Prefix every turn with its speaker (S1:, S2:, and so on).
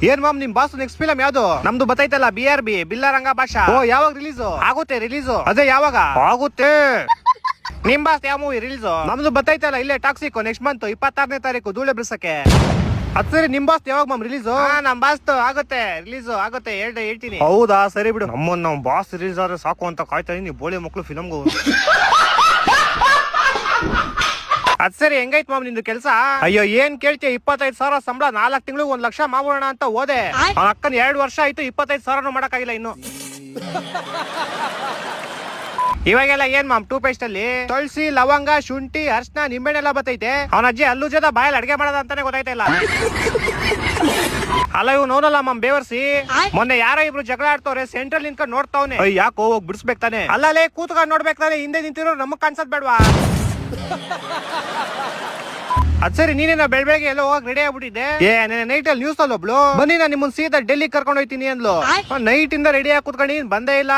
S1: ಏನ್ ಮಾಮ್ ನಿಮ್ boss next film ಯಾವ್ದು? ನಮ್ದು ಬತ್ತೈತಲ್ಲ BRB ಬಿಲ್ಲಾರಂಗ ಭಾಷಾ. ಓ ಯಾವಾಗ ರಿಲೀಸ್ ಆಗುತ್ತೆ? ರಿಲೀಸ್ ಅದೇ ಯಾವಾಗ ಆಗುತ್ತೆ? ನಿಮ್ ಬಾಸ್ ಯಾವ ಮೂವಿ ರಿಲೀಸ್? ನಮ್ದು ಬತ್ತೈತಲ್ಲ ಇಲ್ಲೇ ಟಾಕ್ಸಿಕ್ ನೆಕ್ಸ್ಟ್ ಮಂತ್ 26ನೇ ತಾರೀಕು ಧೂಳೆ ಬಿಡ್ಸಕ್ಕೆ. ಅದ್ ಸರಿ ನಿಮ್ ಬಾಸ್ ಯಾವಾಗ ಮಾಮ್ ರಿಲೀಸ್? ನಮ್ ಬಾಸ್ ಆಗುತ್ತೆ ರಿಲೀಸ್ ಆಗುತ್ತೆ ಹೇಳ್ತೀನಿ. ಹೌದಾ ಸರಿ ಬಿಡು. ನಮ್ ಬಾಸ್ ರಿಲೀಸ್ ಆದ್ರೆ ಸಾಕು ಅಂತ ಕಾಯ್ತಾ ಇದೀನಿ ಬೋಳಿ ಮಕ್ಳು ಫಿಲಮ್ಗೂ. ಅದ್ ಸರಿ ಹೆಂಗೈತ್ ಮಾಮ್ ನಿಂದು ಕೆಲ್ಸ? ಅಯ್ಯೋ ಏನ್ ಕೇಳ್ತೀಯ, 25,000 ಸಂಬಳ, 4 ತಿಂಗಳಿಗೆ 1 ಲಕ್ಷ ಮಾಡೋಣ ಅಂತ ಹೋದೆ. ಅವ್ನ ಅಕ್ಕನ್ 2 ವರ್ಷ ಆಯ್ತು 25,000 ಮಾಡಕ್ಕಾಗಿಲ್ಲ ಇನ್ನು. ಇವಾಗೆಲ್ಲ ಏನ್ ಮಾಮ್ ಟೂ ಪೇಸ್ಟ್ ಅಲ್ಲಿ ತುಳಸಿ ಲವಂಗ ಶುಂಠಿ ಅರ್ಶನ ನಿಂಬೆಣ್ಣೆಲ್ಲ ಬತ್ತೈತೆ. ಅವನ ಅಜ್ಜಿ ಅಲ್ಲೂ ಜೊತೆ ಬಾಯಲ್ಲಿ ಅಡ್ಗೆ ಮಾಡೋದ ಅಂತಾನೆ ಗೊತ್ತಾಯ್ತಾ ಇಲ್ಲ. ಅಲ್ಲ ಇವ್ ನೋನಲ್ಲ ಮಾಮ್ ಬೇವರ್ಸಿ. ಮೊನ್ನೆ ಯಾರೋ ಇಬ್ರು ಜಗಳ ಆಡ್ತವ್ರೆ, ಸೆಂಟ್ರಲ್ ನಿಂತ್ಕೊಂಡು ನೋಡ್ತಾವ್ನೆ. ಯಾಕೋ ಹೋಗ್ ಬಿಡಿಸ್ಬೇಕ್ ತಾನೆ? ಅಲ್ಲೇ ಕೂತ್ಕೊಂಡು ನೋಡ್ಬೇಕ್ ತಾನೆ, ಹಿಂದೆ ನಿಂತಿರೋ ನಮಗ್ ಕಾಣಿಸೋದ್ ಬೇಡ್ವಾ? ಅದ್ ಸರಿ ನೀನೇನ ಬೆಳಗ್ಗೆ ಎಲ್ಲ ಹೋಗಕ್ ರೆಡಿ ಆಗ್ಬಿಟ್ಟಿದ್ದೆ. ನೈಟ್ ಅಲ್ಲಿ ನ್ಯೂಸ್ ಅಲ್ಲಿ ಒಬ್ಳು ಬನ್ನಿ ನಾನು ನಿಮ್ಮನ್ನ ಸೀದಾ ಡೆಲ್ಲಿ ಕರ್ಕೊಂಡು ಹೋಯ್ತೀನಿ ಅಂದ್ಲು. ನೈಟ್ ಇಂದ ರೆಡಿ ಆಗಿ ಕೂತ್ಕೊಂಡು ಬಂದೇ ಇಲ್ಲ.